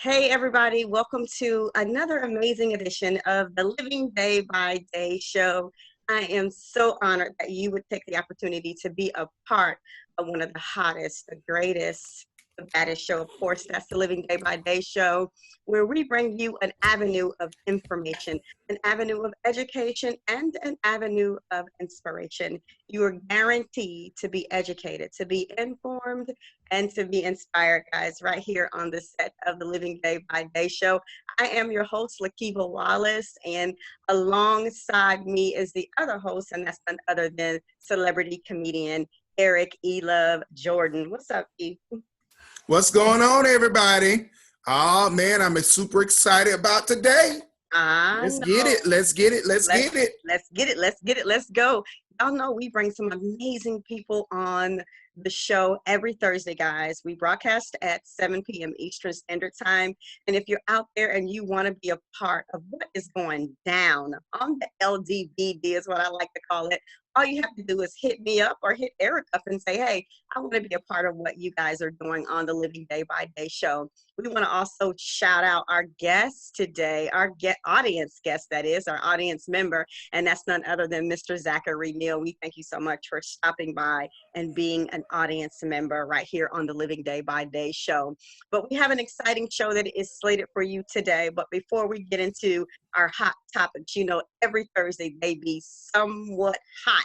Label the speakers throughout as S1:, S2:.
S1: Hey, everybody, welcome to another amazing edition of the Living Day by Day show. I am so honored that you would take the opportunity to be a part of one of the hottest, the greatest, the baddest show. Of course, that's the Living Day by Day show, where we bring you an avenue of information, an avenue of education, and an avenue of inspiration. You are guaranteed to be educated, to be informed, and to be inspired, guys, right here on the set of the Living Day by Day show. I am your host, Lakiva Wallace, and alongside me is the other host, and that's none other than celebrity comedian Eric E. Love Jordan. What's up, E?
S2: What's going on, everybody? Oh, man, I'm super excited about today. Let's get it. Let's get it. Let's get it.
S1: Let's get it. Let's get it. Let's go. Y'all know we bring some amazing people on the show every Thursday, guys. We broadcast at 7 p.m. Eastern Standard Time. And if you're out there and you want to be a part of what is going down on the LDBD is what I like to call it, all you have to do is hit me up or hit Eric up and say, hey, I want to be a part of what you guys are doing on the Living Day by Day show. We want to also shout out our guest today, our audience guest, that is, our audience member, and that's none other than Mr. Zachary Neal. We thank you so much for stopping by and being an audience member right here on the Living Day by Day show. But we have an exciting show that is slated for you today. But before we get into our hot topics, you know, every Thursday they be somewhat hot.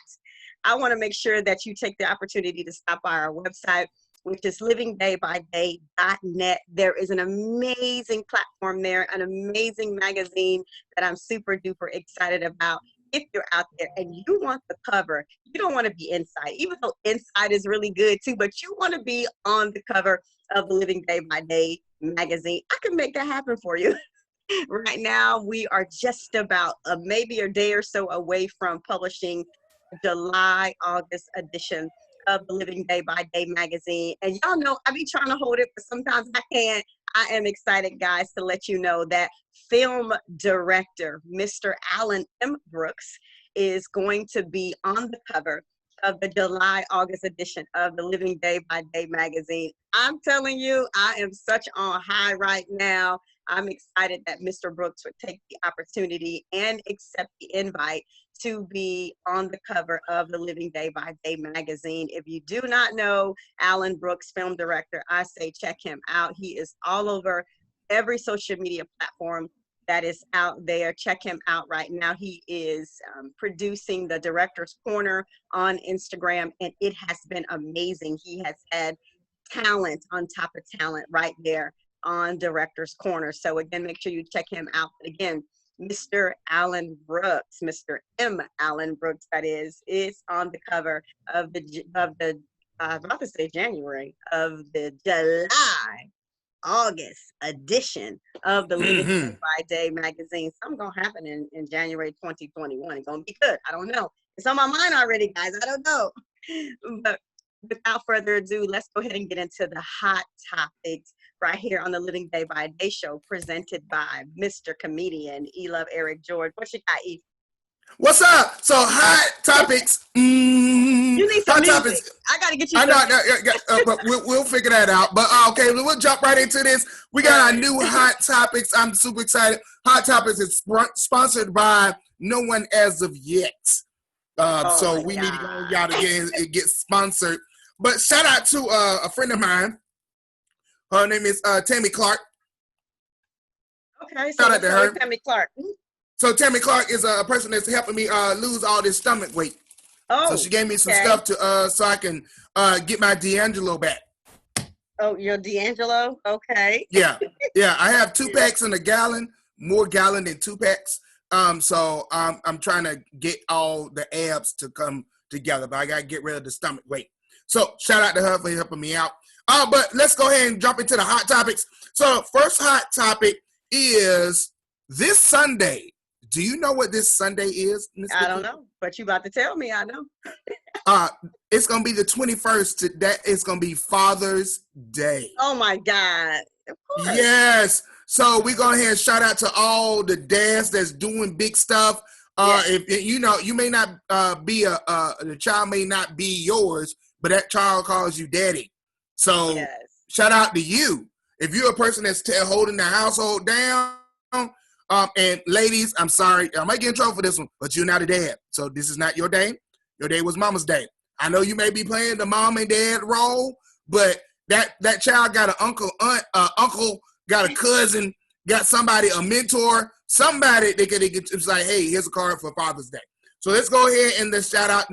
S1: I want to make sure that you take the opportunity to stop by our website, which is livingdaybyday.net. There is an amazing platform there, an amazing magazine that I'm super duper excited about. If you're out there and you want the cover, you don't want to be inside, even though inside is really good too, but you want to be on the cover of the Living Day by Day magazine, I can make that happen for you. Right now, we are just about maybe a day or so away from publishing July-August edition of the Living Day by Day magazine. And y'all know I be trying to hold it, but sometimes I can't. I am excited, guys, to let you know that film director Mr. Alan M. Brooks is going to be on the cover of the July-August edition of the Living Day by Day magazine. I'm telling you, I am such on high right now. I'm excited that Mr. Brooks would take the opportunity and accept the invite to be on the cover of the Living Day by Day magazine. If you do not know Alan Brooks, film director, I say check him out. He is all over every social media platform that is out there. Check him out right now. He is producing the Director's Corner on Instagram, and it has been amazing. He has had talent on top of talent right there on Director's Corner. So again, make sure you check him out. But again, Mr. Alan Brooks, Mr. M. Alan Brooks, that is on the cover of the I was about to say January, of the July-August edition of the Living Day by Day magazine. Something gonna happen in January 2021. It's gonna be good. I don't know. It's on my mind already, guys. I don't know. But without further ado, let's go ahead and get into the hot topics right here on the Living Day by Day show, presented by Mr. Comedian E. Love Eric George. What you got, E?
S2: What's up? So hot topics.
S1: You need some music. Topics. I gotta get you. I know,
S2: but we'll figure that out. But okay, we'll jump right into this. We got our new hot topics. I'm super excited. Hot topics is sponsored by no one as of yet. So we need to go y'all to get sponsored. But shout out to a friend of mine. Her name is Tammy Clark.
S1: Okay, shout out to her. Tammy Clark.
S2: So Tammy Clark is a person that's helping me lose all this stomach weight.
S1: Oh,
S2: so she gave me some stuff to so I can get my D'Angelo back.
S1: Oh, your D'Angelo? Okay.
S2: Yeah. I have 2 packs in a gallon, more gallon than 2 packs. So I'm trying to get all the abs to come together, but I gotta get rid of the stomach weight. So shout out to her for helping me out. But let's go ahead and jump into the hot topics. So first hot topic is this Sunday. Do you know what this Sunday is?
S1: I don't know, but you about to tell me. I know.
S2: It's gonna be the 21st. That it's gonna be Father's Day.
S1: Oh my God! Of course.
S2: Yes. So we go ahead and shout out to all the dads that's doing big stuff. If you know, you may not be the child may not be yours, but that child calls you daddy. So shout out to you. If you're a person that's holding the household down, and ladies, I'm sorry, I might get in trouble for this one, but you're not a dad. So this is not your day. Your day was mama's day. I know you may be playing the mom and dad role, but that child got an uncle, uncle, got a cousin, got somebody, a mentor, somebody they could get. It's like, hey, here's a card for Father's Day. So let's go ahead and let's shout out,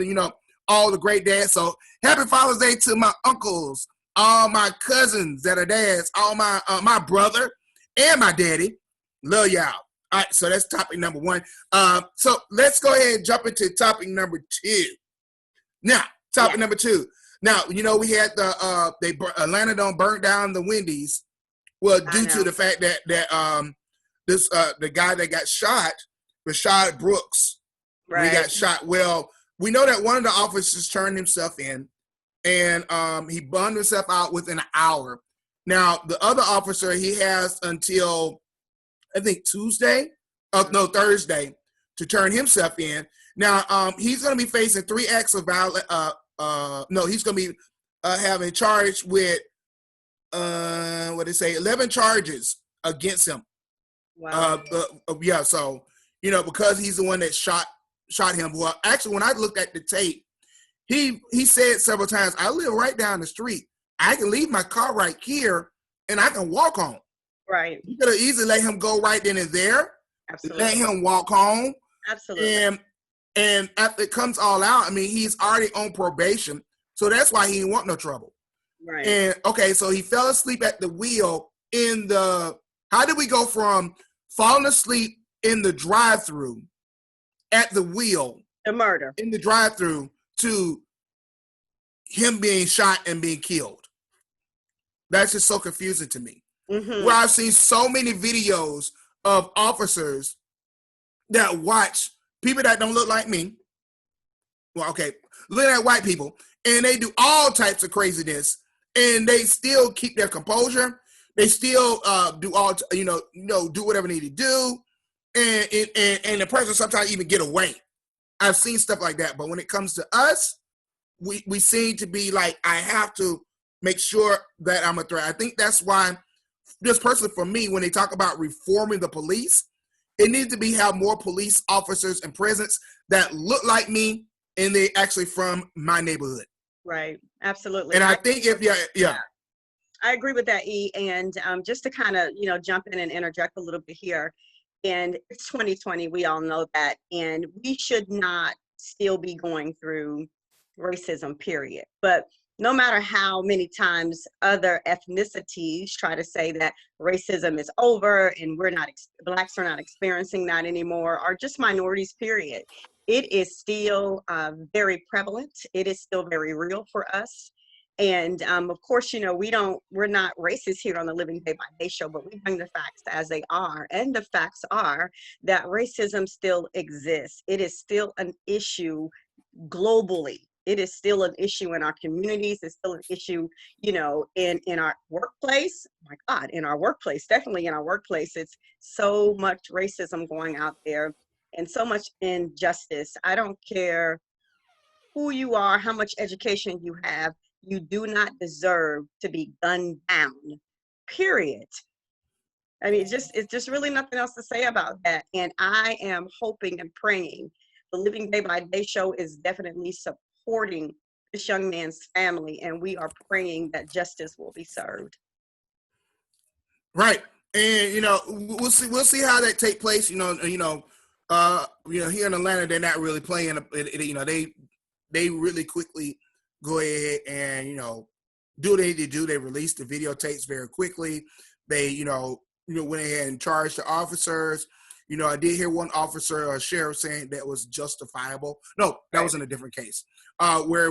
S2: all the great dads. So happy Father's Day to my uncles, all my cousins that are dads, all my brother and my daddy. Love y'all. All right, so that's topic number one. So let's go ahead and jump into topic number two. Now, topic number two. Now, we had Atlanta done burnt down the Wendy's. Well, due to the fact that the guy that got shot, Rashad Brooks, he got shot. Well, we know that one of the officers turned himself in, and he burned himself out within an hour. Now, the other officer, he has until, I think, Thursday, to turn himself in. Now, he's going to be facing 3 acts of violence. He's going to be having charged with, 11 charges against him.
S1: Wow.
S2: So, because he's the one that shot him. Well, actually, when I looked at the tape, he said several times, I live right down the street. I can leave my car right here, and I can walk home.
S1: Right.
S2: You could have easily let him go right then and there.
S1: Absolutely.
S2: Let him walk home.
S1: Absolutely.
S2: And after it comes all out, I mean, he's already on probation. So that's why he didn't want no trouble.
S1: Right.
S2: And, okay, so he fell asleep at the wheel how did we go from falling asleep in the drive-thru at the wheel,
S1: the murder
S2: in the drive-thru, to him being shot and being killed? That's just so confusing to me.
S1: Mm-hmm.
S2: Where I've seen so many videos of officers that watch people that don't look like me. Well, okay, look at white people, and they do all types of craziness, and they still keep their composure. They still do all, do whatever they need to do, and the person sometimes even get away. I've seen stuff like that, but when it comes to us, we seem to be like, I have to make sure that I'm a threat. I think that's why, just personally for me, when they talk about reforming the police, it needs to have more police officers and presence that look like me, and they actually from my neighborhood.
S1: Right. Absolutely.
S2: And I think
S1: I agree with that, E. And just to kind of, jump in and interject a little bit here. And it's 2020, we all know that. And we should not still be going through racism, period. But no matter how many times other ethnicities try to say that racism is over and Blacks are not experiencing that anymore, or just minorities, period, it is still very prevalent. It is still very real for us. And of course, we're not racist here on the Living Day by Day show, but we bring the facts as they are. And the facts are that racism still exists. It is still an issue globally. It is still an issue in our communities. It's still an issue, in our workplace. My God, in our workplace, definitely in our workplace. It's so much racism going out there and so much injustice. I don't care who you are, how much education you have. You do not deserve to be gunned down, period. I mean, it's just really nothing else to say about that. And I am hoping and praying the Living Day by Day show is definitely supporting this young man's family, and we are praying that justice will be served.
S2: Right. And we'll see how that take place. Here in Atlanta, they're not really playing. They really quickly go ahead and do what they need to do. They released the videotapes very quickly. They went ahead and charged the officers. I did hear one officer or sheriff saying that was justifiable. No, that was in a different case. Where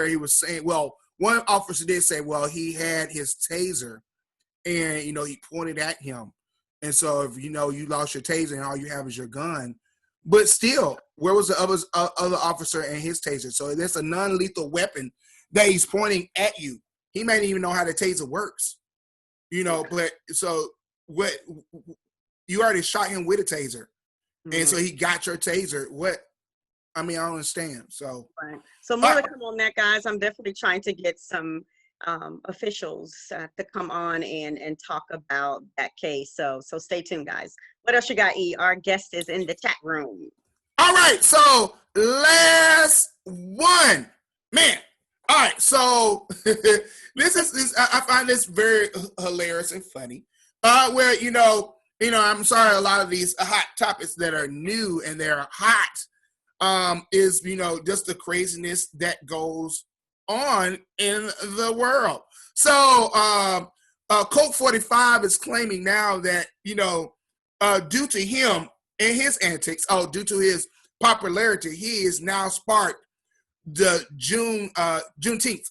S2: he was saying, well, one officer did say, well, he had his taser and he pointed at him. And so if you lost your taser and all you have is your gun, but still, where was the other officer and his taser? So that's a non-lethal weapon that he's pointing at you. He may not even know how the taser works, but so what? You already shot him with a taser. Mm-hmm. And so he got your taser. What? I mean, I don't understand. So,
S1: right. So more to come on that, guys. I'm definitely trying to get some officials to come on and talk about that case. So stay tuned, guys. What else you got, E? Our guest is in the chat room.
S2: All right, so last one, man. All right, so this I find this very hilarious and funny. Where I'm sorry, a lot of these hot topics that are new and they're hot, is just the craziness that goes on in the world. So Coke 45 is claiming now that due to him and his antics, due to his popularity, he is now sparked the Juneteenth.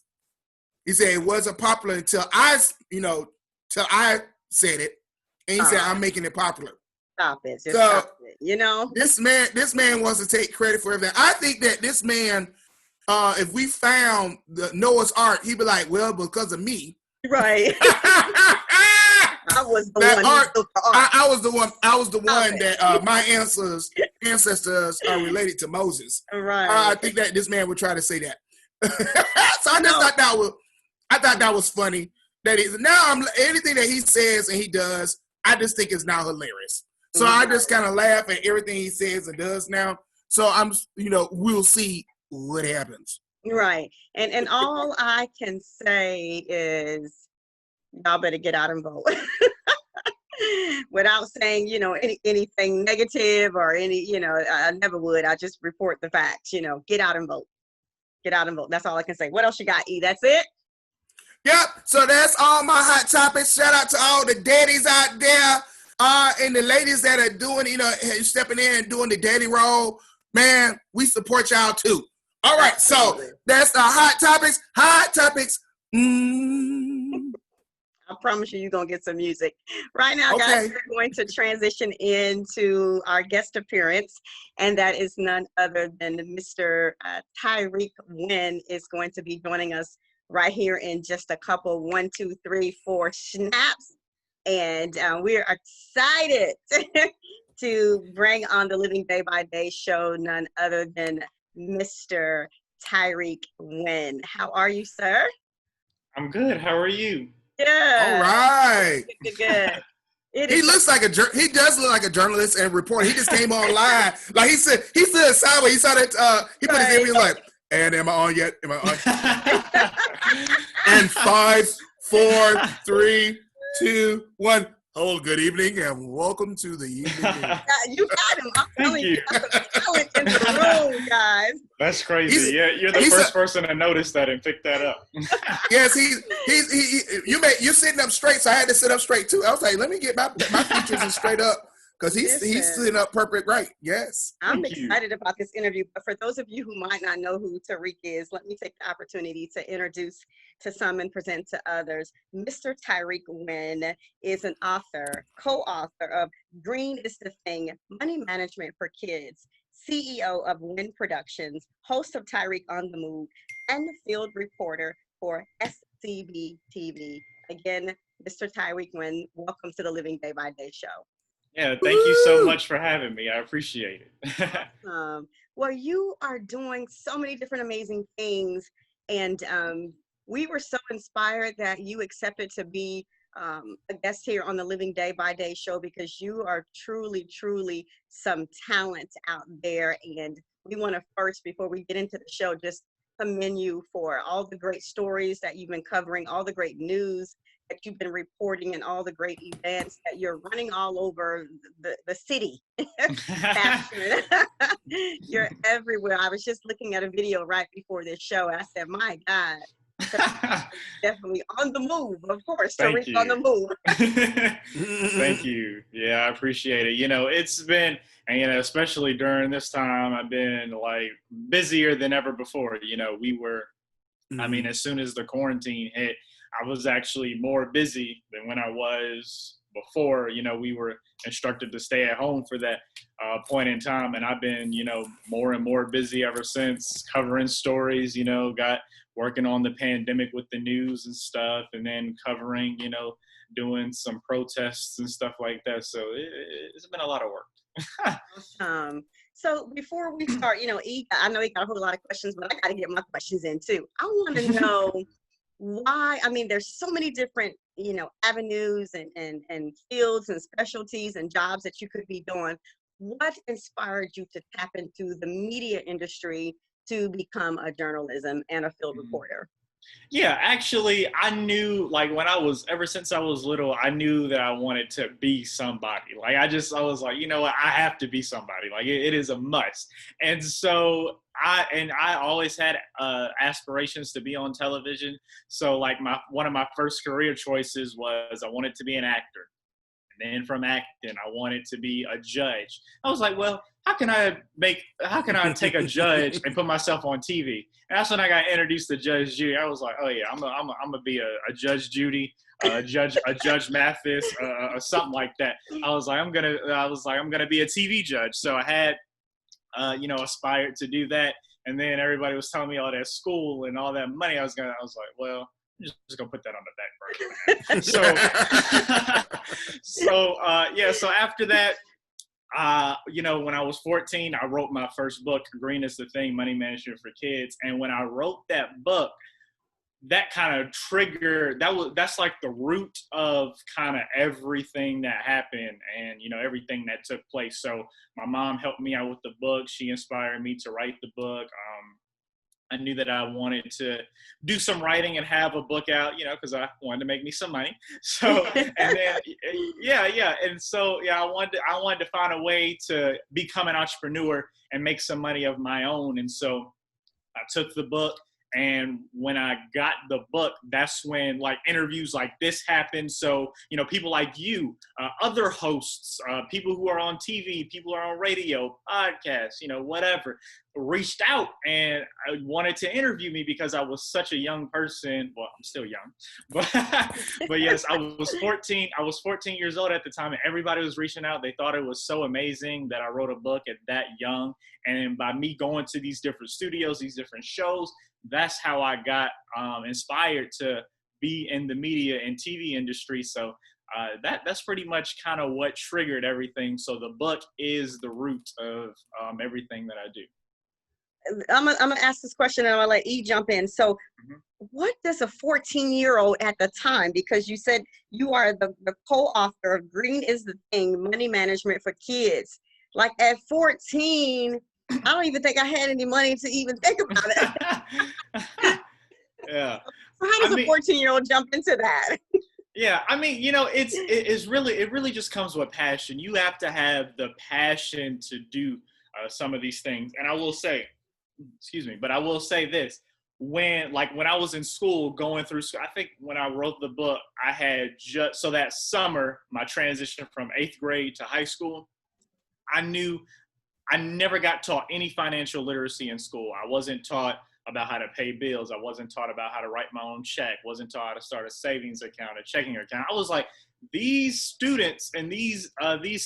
S2: He said it wasn't popular until I said it, and he said I'm making it popular.
S1: Stop it! Just stop it.
S2: This man wants to take credit for everything. I think that this man, if we found the Noah's Ark, he'd be like, well, because of me.
S1: Right. I was the one.
S2: I was the one that my ancestors are related to Moses.
S1: Right.
S2: I think that this man would try to say that. So I just thought that was funny. That is now anything that he says and he does, I just think is now hilarious. So I just kind of laugh at everything he says and does now. So we'll see what happens.
S1: Right. And all I can say is y'all better get out and vote. Without saying, anything negative or I never would. I just report the facts, get out and vote. Get out and vote. That's all I can say. What else you got, E? That's it?
S2: Yep. So that's all my hot topics. Shout out to all the daddies out there and the ladies that are doing, stepping in and doing the daddy role. Man, we support y'all too. All right. Absolutely. So that's the hot topics. Hot topics.
S1: I promise you're going to get some music. Right now, guys, we're going to transition into our guest appearance, and that is none other than Mr. Tyrik Wynn is going to be joining us right here in just a couple, 1, 2, 3, 4 snaps. And we're excited to bring on the Living Day by Day show, none other than Mr. Tyrik Wynn. How are you, sir?
S3: I'm good. How are you?
S1: Yeah.
S2: All right.
S1: Good.
S2: He looks like he does look like a journalist and reporter. He just came online. Like he said sideways. He saw that he put his name. He was like, and am I on yet? Am I on? And 5, 4, 3, 2, 1. Oh, good evening and welcome to the evening.
S1: You got him. I'm telling you. Talent in the room, guys.
S3: That's crazy. You're the first person to notice that and pick that up.
S2: Yes, you're sitting up straight, so I had to sit up straight too. I was like, let me get my features straight up. Because he's sitting up perfect right. Yes.
S1: I'm excited about this interview. But for those of you who might not know who Tyrik is, let me take the opportunity to introduce to some and present to others. Mr. Tyrik Wynn is an author, co-author of Green is the Thing, Money Management for Kids, CEO of Wynn Productions, host of Tyrik on the Move, and the field reporter for SCBTV. Again, Mr. Tyrik Wynn, welcome to the Living Day by Day show.
S3: Yeah, thank you so much for having me. I appreciate it.
S1: Well, you are doing so many different amazing things, and we were so inspired that you accepted to be a guest here on the Living Day by Day show because you are truly, truly some talent out there. And we want to first, before we get into the show, just commend you for all the great stories that you've been covering, all the great news that you've been reporting, and all the great events that you're running all over the city. You're everywhere. I was just looking at a video right before this show. I said, my God, definitely on the move, of course. Tyrik on the move.
S3: Thank you. Yeah, I appreciate it. It's been, and especially during this time, I've been like busier than ever before. We were, as soon as the quarantine hit, I was actually more busy than when I was before. We were instructed to stay at home for that point in time. And I've been, more and more busy ever since, covering stories, got working on the pandemic with the news and stuff, and then covering, doing some protests and stuff like that. So it's been a lot of work.
S1: So before we start, I know he got a whole lot of questions, but I got to get my questions in too. I want to know why, I mean, there's so many different, avenues and fields and specialties and jobs that you could be doing. What inspired you to tap into the media industry to become a journalism and a field
S3: Mhm.
S1: reporter?
S3: Yeah, actually, I knew like ever since I was little, I knew that I wanted to be somebody. Like I was like, you know what, I have to be somebody. Like it is a must. And so I always had aspirations to be on television. So like one of my first career choices was I wanted to be an actor. And then from acting, I wanted to be a judge. I was like, well, how can I take a judge and put myself on TV? And that's when I got introduced to Judge Judy. I was like, oh yeah, I'm gonna be a Judge Judy, a Judge Mathis, something like that. I was like, I'm gonna be a TV judge. So I had, aspired to do that. And then everybody was telling me all that school and all that money I was like, well, I'm just gonna put that on the back burner. So after that, when I was 14, I wrote my first book, Green is the Thing, Money Management for Kids. And when I wrote that book, that kind of triggered, that's like the root of kind of everything that happened and, everything that took place. So my mom helped me out with the book. She inspired me to write the book. I knew that I wanted to do some writing and have a book out, because I wanted to make me some money. So, and then, yeah. And so, I wanted to find a way to become an entrepreneur and make some money of my own. And so I took the book. And when I got the book, that's when like interviews like this happened. So, people like you, other hosts, people who are on TV, people who are on radio, podcasts, whatever, reached out and wanted to interview me because I was such a young person. Well, I'm still young, but yes, I was 14. I was 14 years old at the time, and everybody was reaching out. They thought it was so amazing that I wrote a book at that young. And by me going to these different studios, these different shows, that's how I got inspired to be in the media and TV industry. So that's pretty much kind of what triggered everything. So the book is the root of everything that I do.
S1: I'm gonna ask this question and I'm gonna let E jump in. So what does a 14-year-old at the time, because you said you are the co-author of Green is the Thing, Money Management for Kids. Like at 14, I don't even think I had any money to even think about it.
S3: Yeah.
S1: So how does a 14-year-old jump into that?
S3: Yeah, I mean, it really just comes with passion. You have to have the passion to do some of these things. And I will say, but I will say this. When I was in school, going through school, I think when I wrote the book, I had so that summer, my transition from 8th grade to high school, I knew I never got taught any financial literacy in school. I wasn't taught about how to pay bills. I wasn't taught about how to write my own check. Wasn't taught how to start a savings account, a checking account. I was like, these students and these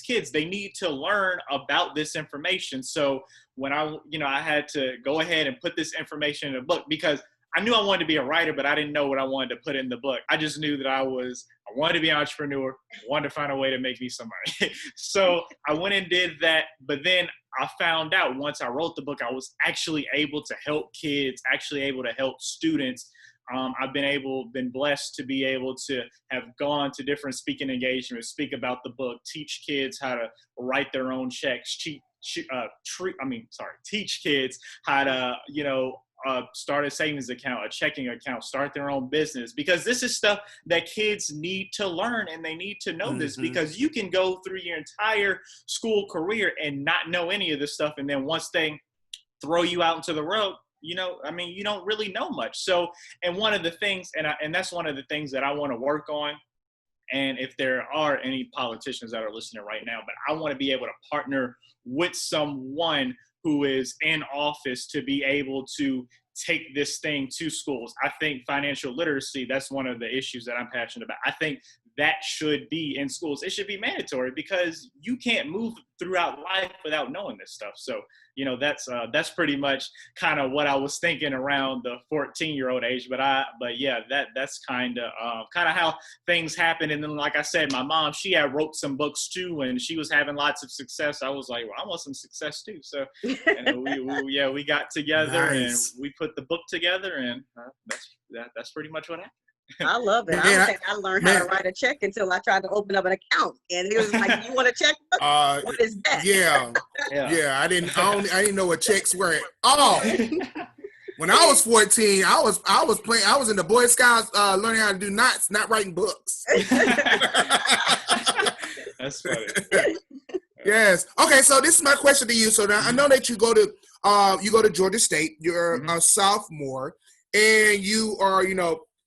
S3: kids, they need to learn about this information. So when I had to go ahead and put this information in a book, because I knew I wanted to be a writer, but I didn't know what I wanted to put in the book. I just knew that I wanted to be an entrepreneur, wanted to find a way to make me some money. So I went and did that. But then I found out once I wrote the book, I was actually able to help kids, actually able to help students. I've been blessed to be able to have gone to different speaking engagements, speak about the book, teach kids how to write their own checks, teach kids how to, start a savings account, a checking account, start their own business, because this is stuff that kids need to learn and they need to know this, because you can go through your entire school career and not know any of this stuff. And then once they throw you out into the road, you don't really know much. So, and one of the things, and that's one of the things that I want to work on. And if there are any politicians that are listening right now, but I want to be able to partner with someone who is in office to be able to take this thing to schools. I think financial literacy, that's one of the issues that I'm passionate about. I think that should be in schools. It should be mandatory because you can't move throughout life without knowing this stuff. So, you know, that's pretty much kind of what I was thinking around the 14-year-old age. But yeah, that's kind of how things happen. And then, like I said, my mom, she had wrote some books too, and she was having lots of success. I was like, well, I want some success too. So, and we got together and we put the book together, and that's pretty much what happened.
S1: I love it. I don't think I learned how to write a check until I tried to open up an account, and it was like, "You want a checkbook? What is that?"
S2: Yeah. I didn't know what checks were at all. When I was 14, I was in the Boy Scouts learning how to do knots, not writing books.
S3: That's funny.
S2: Yes. Okay. So this is my question to you. So now I know that you go to Georgia State. You're a sophomore, and you are,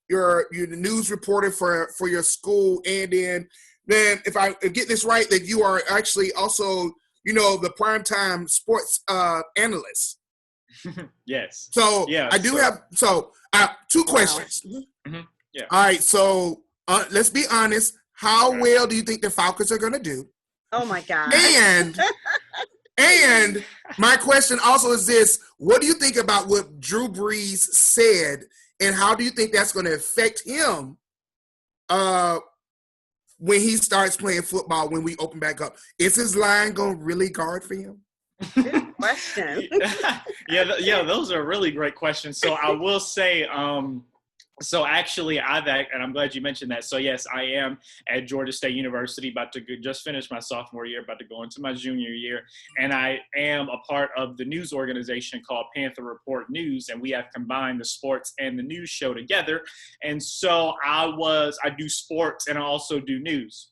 S2: you're the news reporter for your school, and then if I get this right, that you are actually also, the primetime sports analyst.
S3: Yes.
S2: So
S3: yeah,
S2: I have two questions.
S3: Mm-hmm. Yeah.
S2: All right. So let's be honest. How well do you think the Falcons are going to do?
S1: Oh my God.
S2: And my question also is this: what do you think about what Drew Brees said? And how do you think that's going to affect him when he starts playing football, when we open back up? Is his line going to really guard for him?
S1: Good question.
S3: Yeah, those are really great questions. So I will say, so actually, and I'm glad you mentioned that. So yes, I am at Georgia State University, about to just finish my sophomore year, about to go into my junior year. And I am a part of the news organization called Panther Report News, and we have combined the sports and the news show together. And so I do sports and I also do news.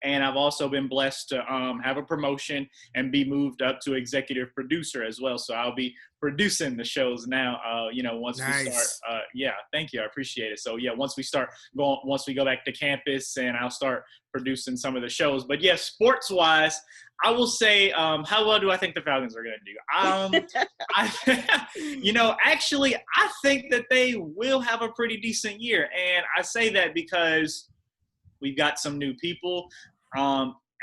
S3: And I've also been blessed to have a promotion and be moved up to executive producer as well. So I'll be producing the shows now, once we start. Thank you. I appreciate it. So, once we go back to campus, and I'll start producing some of the shows. But, sports-wise, I will say, how well do I think the Falcons are going to do? Actually, I think that they will have a pretty decent year. And I say that because we've got some new people.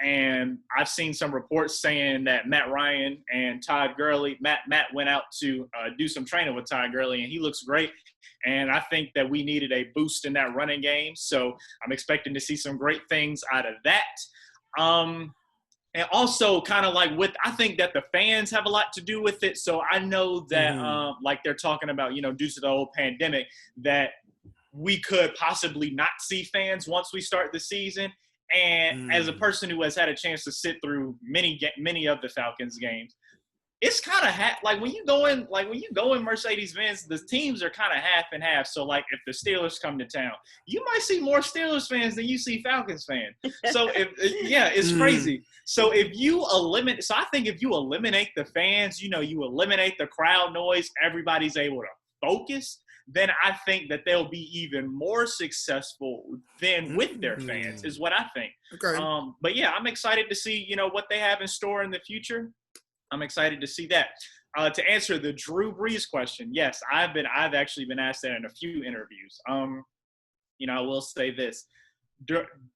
S3: And I've seen some reports saying that Matt Ryan and Todd Gurley, Matt went out to do some training with Todd Gurley, and he looks great. And I think that we needed a boost in that running game. So I'm expecting to see some great things out of that. And also kind of I think that the fans have a lot to do with it. So I know that like they're talking about, due to the whole pandemic, that we could possibly not see fans once we start the season. And as a person who has had a chance to sit through many of the Falcons games, it's kind of when you go in Mercedes-Benz, the teams are kind of half and half. So if the Steelers come to town, you might see more Steelers fans than you see Falcons fans. So it's crazy. So I think if you eliminate the fans, you eliminate the crowd noise, everybody's able to focus, then I think that they'll be even more successful than with their fans, is what I think.
S2: Okay.
S3: But I'm excited to see, what they have in store in the future. I'm excited to see that. To answer the Drew Brees question, yes, I've actually been asked that in a few interviews. I will say this,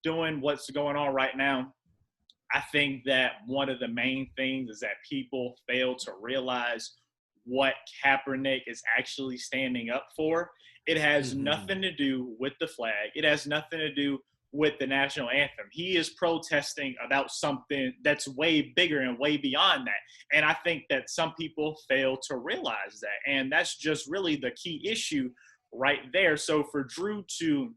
S3: doing what's going on right now, I think that one of the main things is that people fail to realize what Kaepernick is actually standing up for. It has nothing to do with the flag. It has nothing to do with the national anthem. He is protesting about something that's way bigger and way beyond that. And I think that some people fail to realize that. And that's just really the key issue right there. So for Drew to,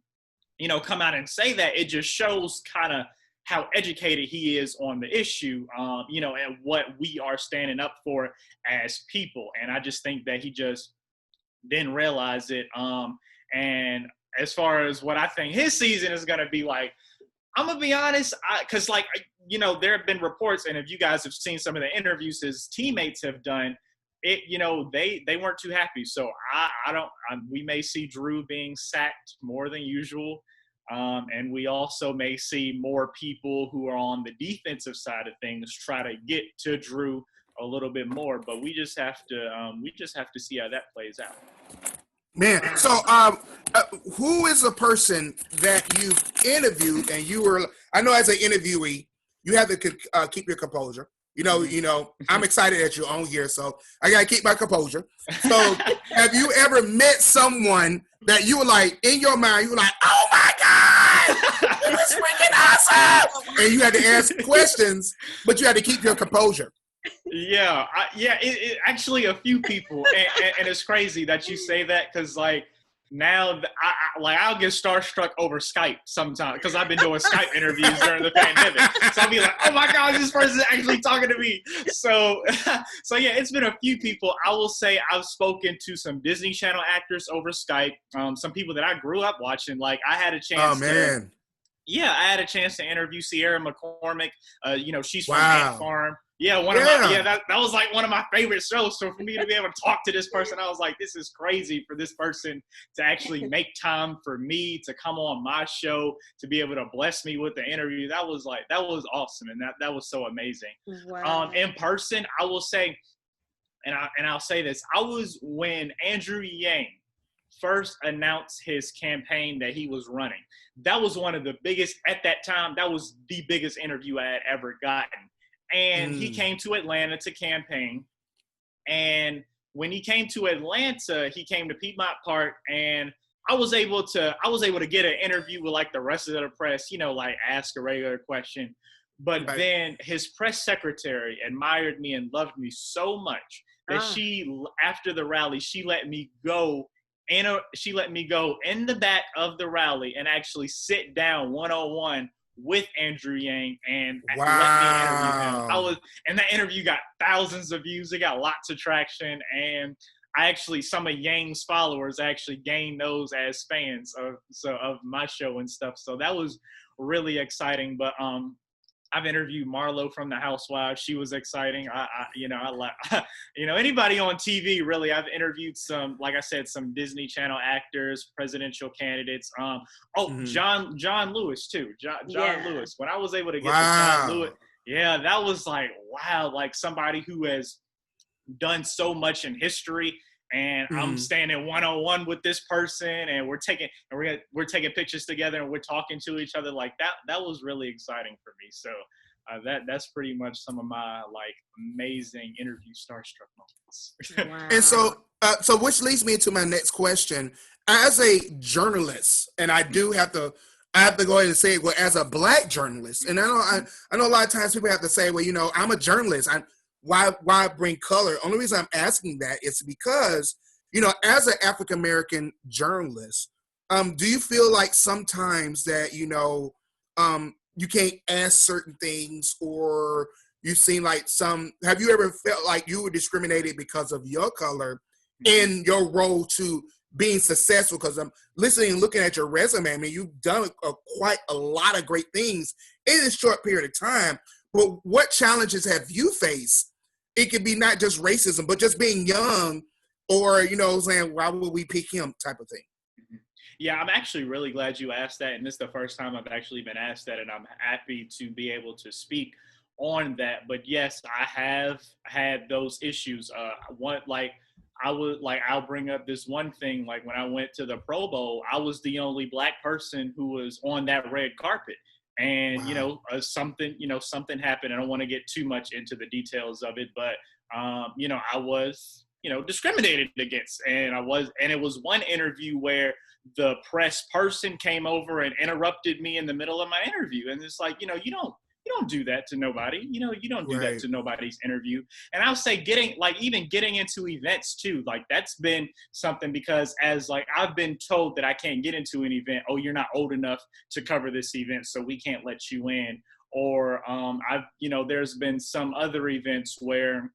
S3: come out and say that, it just shows kind of how educated he is on the issue, and what we are standing up for as people. And I just think that he just didn't realize it. And as far as what I think his season is going to be like, I'm going to be honest, because there have been reports, and if you guys have seen some of the interviews his teammates have done, they weren't too happy. So we may see Drew being sacked more than usual. And we also may see more people who are on the defensive side of things try to get to Drew a little bit more, but we just have to see how that plays out.
S2: Man, so who is a person that you've interviewed and you were? I know as an interviewee, you have to keep your composure. I'm excited that you're on here, so I gotta keep my composure. So, have you ever met someone that you were like in your mind, you were like, "Oh my God, it was freaking awesome," and you had to ask questions, but you had to keep your composure?
S3: Yeah, it actually a few people, and it's crazy that you say that because like now I'll get starstruck over Skype sometimes because I've been doing Skype interviews during the pandemic, so I'll be like, oh my God, this person is actually talking to me. So yeah, it's been a few people. I will say I've spoken to some Disney Channel actors over Skype, some people that I grew up watching. Like I had a chance.
S2: Oh man.
S3: I had a chance to interview Sierra McCormick. She's from
S2: Wow.
S3: Ant Farm. That was like one of my favorite shows. So for me to be able to talk to this person, I was like, this is crazy for this person to actually make time for me to come on my show, to be able to bless me with the interview. That was awesome. And that was so amazing.
S1: Wow.
S3: In person, I will say, and I'll say this, I was when Andrew Yang first announced his campaign that he was running. That was one of the biggest, at that time, that was the biggest interview I had ever gotten. And he came to Atlanta to campaign. And when he came to Atlanta, he came to Piedmont Park, and I was able to get an interview with like the rest of the press, like ask a regular question. But then his press secretary admired me and loved me so much that after the rally, she let me go in the back of the rally and actually sit down one-on-one with Andrew Yang and let me interview him. And that interview got thousands of views. It got lots of traction, and some of Yang's followers actually gained those as fans of my show and stuff. So that was really exciting. But I've interviewed Marlo from The Housewives. She was exciting. I like, anybody on TV, really. I've interviewed some, like I said, some Disney Channel actors, presidential candidates. John Lewis too. John Lewis. When I was able to get to John Lewis, that was like, wow, like somebody who has done so much in history. And I'm standing one-on-one with this person, and we're taking pictures together, and we're talking to each other like that. That was really exciting for me. So that's pretty much some of my like amazing interview starstruck moments.
S1: Wow.
S2: And so which leads me to my next question. As a journalist, and I have to go ahead and say it, well, as a Black journalist, and I know a lot of times people have to say, well, I'm a journalist. Why bring color? Only reason I'm asking that is because, as an African American journalist, do you feel like sometimes that, you can't ask certain things, or you seem like have you ever felt like you were discriminated because of your color in your role to being successful? Because I'm listening and looking at your resume. I mean, you've done quite a lot of great things in a short period of time. But what challenges have you faced? It could be not just racism, but just being young, or, saying, why would we pick him type of thing?
S3: Yeah, I'm actually really glad you asked that. And this is the first time I've actually been asked that. And I'm happy to be able to speak on that. But yes, I have had those issues. I'll bring up this one thing. Like when I went to the Pro Bowl, I was the only Black person who was on that red carpet. And, something happened. I don't want to get too much into the details of it, but, I was, discriminated against. And it was one interview where the press person came over and interrupted me in the middle of my interview. And it's like, you don't do that to nobody. You don't do that to nobody's interview. And I'll say getting into events too, like that's been something, because as like I've been told that I can't get into an event. Oh, you're not old enough to cover this event, so we can't let you in. Or there's been some other events where,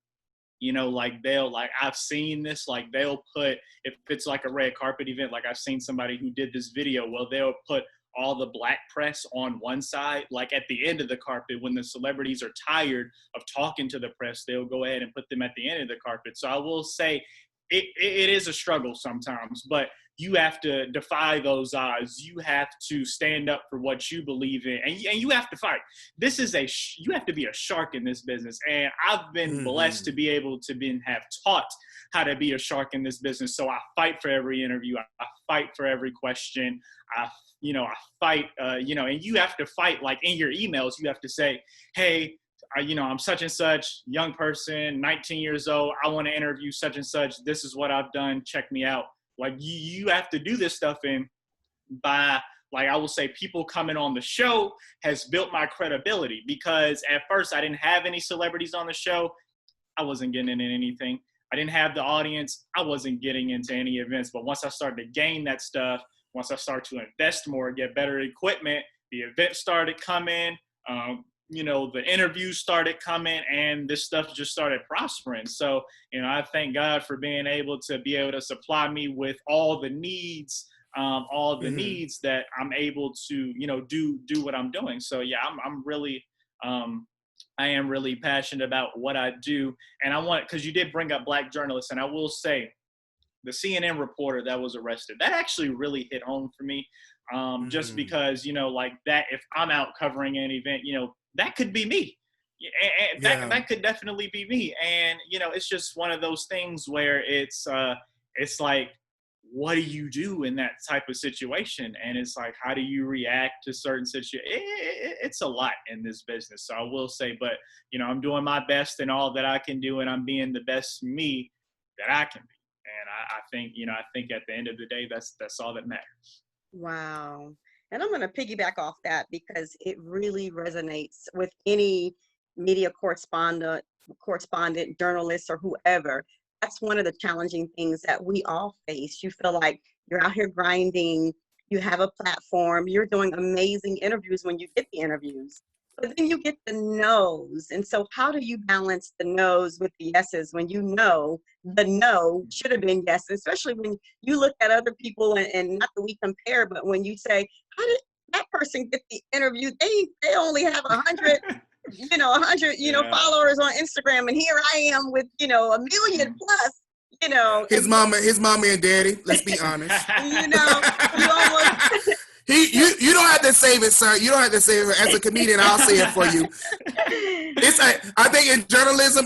S3: I've seen this, like they'll put, if it's like a red carpet event, like I've seen somebody who did this video, well, they'll put all the Black press on one side, like at the end of the carpet. When the celebrities are tired of talking to the press, they'll go ahead and put them at the end of the carpet. So I will say it is a struggle sometimes, but you have to defy those odds. You have to stand up for what you believe in, and you have to fight. This is you have to be a shark in this business, and I've been blessed to be able to have taught how to be a shark in this business. So I fight for every interview. I fight for every question. I fight, and you have to fight, like in your emails, you have to say, hey, I'm such and such, young person, 19 years old. I want to interview such and such. This is what I've done. Check me out. Like you have to do this stuff. And by, like, I will say people coming on the show has built my credibility, because at first I didn't have any celebrities on the show. I wasn't getting into anything. I didn't have the audience. I wasn't getting into any events. But once I started to gain that stuff, once I started to invest more, get better equipment, the events started coming, the interviews started coming, and this stuff just started prospering. So, I thank God for being able to supply me with all the needs, needs that I'm able to, do what I'm doing. So yeah, I am really passionate about what I do. And because you did bring up Black journalists, and I will say, the CNN reporter that was arrested, that actually really hit home for me. Just because, like that, if I'm out covering an event, that could be me. And that could definitely be me. And, it's just one of those things where it's like, what do you do in that type of situation? And it's like, how do you react to certain situations? It's a lot in this business. So I will say, but, I'm doing my best in all that I can do, and I'm being the best me that I can be. And I think at the end of the day, that's all that matters.
S1: Wow. And I'm going to piggyback off that, because it really resonates with any media correspondent, journalist, or whoever. That's one of the challenging things that we all face. You feel like you're out here grinding, you have a platform, you're doing amazing interviews when you get the interviews, but then you get the no's. And so how do you balance the no's with the yeses when the no should have been yes, especially when you look at other people, and not that we compare, but when you say, how did that person get the interview? They only have 100 followers on Instagram, and here I am with, 1 million plus,
S2: his mama and daddy, let's be honest.
S1: You almost
S2: you don't have to save it, sir. You don't have to save it. As a comedian, I'll say it for you. I think in journalism,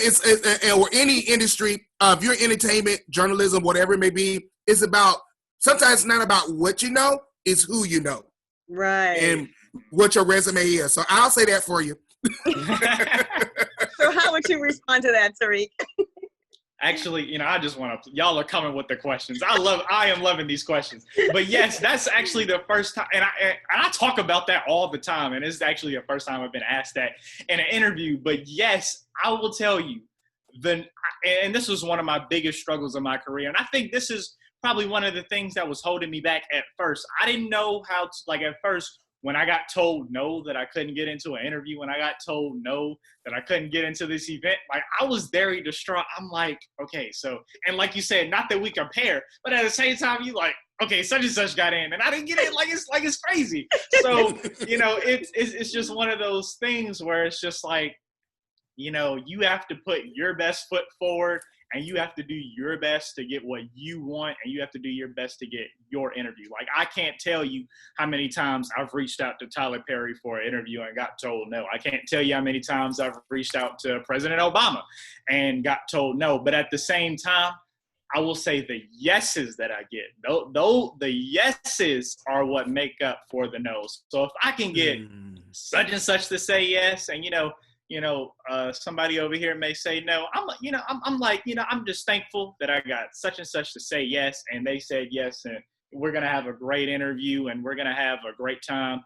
S2: or any industry, if you're entertainment, journalism, whatever it may be, it's about, sometimes it's not about what you know, it's who you know.
S1: Right.
S2: And what your resume is. So I'll say that for you.
S1: So how would you respond to that, Tyrik?
S3: Actually, I just want to, y'all are coming with the questions. I am loving these questions. But yes, that's actually the first time, and I talk about that all the time, and it's actually the first time I've been asked that in an interview. But yes, I will tell you, and this was one of my biggest struggles in my career, and I think this is probably one of the things that was holding me back at first. I didn't know how to, at first, when I got told no, that I couldn't get into an interview, when I got told no, that I couldn't get into this event, I was very distraught. I'm like, okay, so, and like you said, not that we compare, but at the same time, you like, okay, such and such got in, and I didn't get it. It's crazy. So, it's just one of those things where it's just like, you have to put your best foot forward, and you have to do your best to get what you want, and you have to do your best to get your interview. Like, I can't tell you how many times I've reached out to Tyler Perry for an interview and got told no. I can't tell you how many times I've reached out to President Obama and got told no. But at the same time, I will say the yeses that I get, though the yeses are what make up for the no's. So if I can get such and such to say yes, and somebody over here may say no, I'm just thankful that I got such and such to say yes, and they said yes, and we're gonna have a great interview, and we're gonna have a great time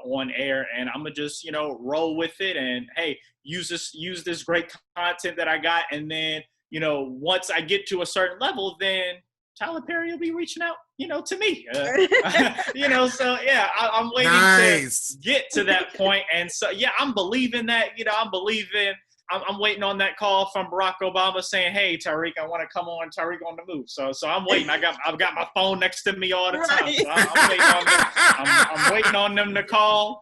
S3: on air, and I'm gonna just roll with it, and hey, use this great content that I got, and then once I get to a certain level, then Tyler Perry will be reaching out, to me, so yeah, I'm waiting to get to that point. And so, yeah, I'm believing that, I'm waiting on that call from Barack Obama saying, hey, Tyrik, I want to come on Tyrik on the Move. So I'm waiting. I've got my phone next to me all the time.
S1: Right.
S3: So I'm waiting on them. I'm waiting on them to call.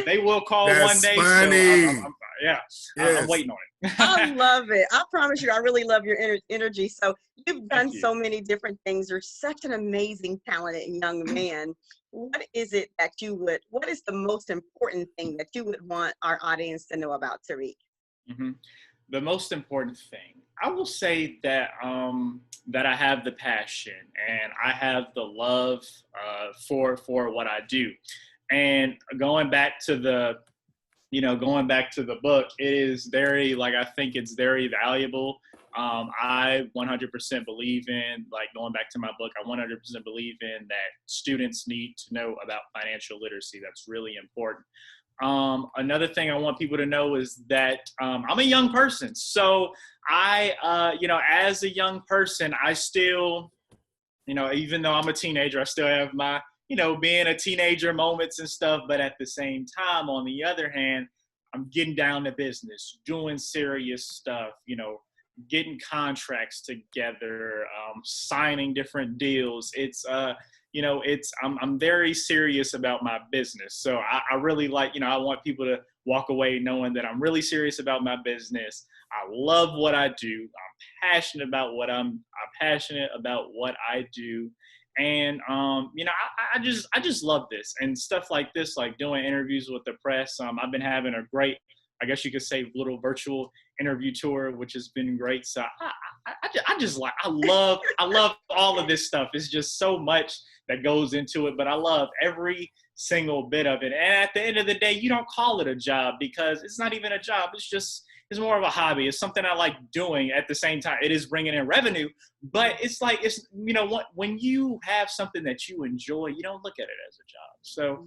S3: They will call
S2: That's
S3: one day.
S2: Funny.
S3: So Yeah,
S2: Yes.
S3: I'm waiting on it.
S1: I love it. I promise you, I really love your energy. So you've done
S3: Thank you.
S1: so many different things. You're such an amazing, talented young man. What is it that what is the most important thing that you would want our audience to know about Tyrik?
S3: Mm-hmm. The most important thing, I will say that that I have the passion and I have the love for what I do. And going back to the book, it is very, like, I think it's very valuable. I 100% believe in, like, going back to my book, I 100% believe in that students need to know about financial literacy. That's really important. Another thing I want people to know is that I'm a young person. So I, as a young person, I still, even though I'm a teenager, I still have my, being a teenager moments and stuff. But at the same time, on the other hand, I'm getting down to business, doing serious stuff, getting contracts together, signing different deals. I'm very serious about my business. So I really like, I want people to walk away knowing that I'm really serious about my business. I love what I do. I'm passionate about I'm passionate about what I do. And, I just love this and stuff like this, like doing interviews with the press. I've been having a great, I guess you could say, little virtual interview tour, which has been great. So I love all of this stuff. It's just so much that goes into it, but I love every single bit of it. And at the end of the day, you don't call it a job because it's not even a job. It's more of a hobby. It's something I like doing. At the same time, it is bringing in revenue, but it's like, when you have something that you enjoy, you don't look at it as a job. So,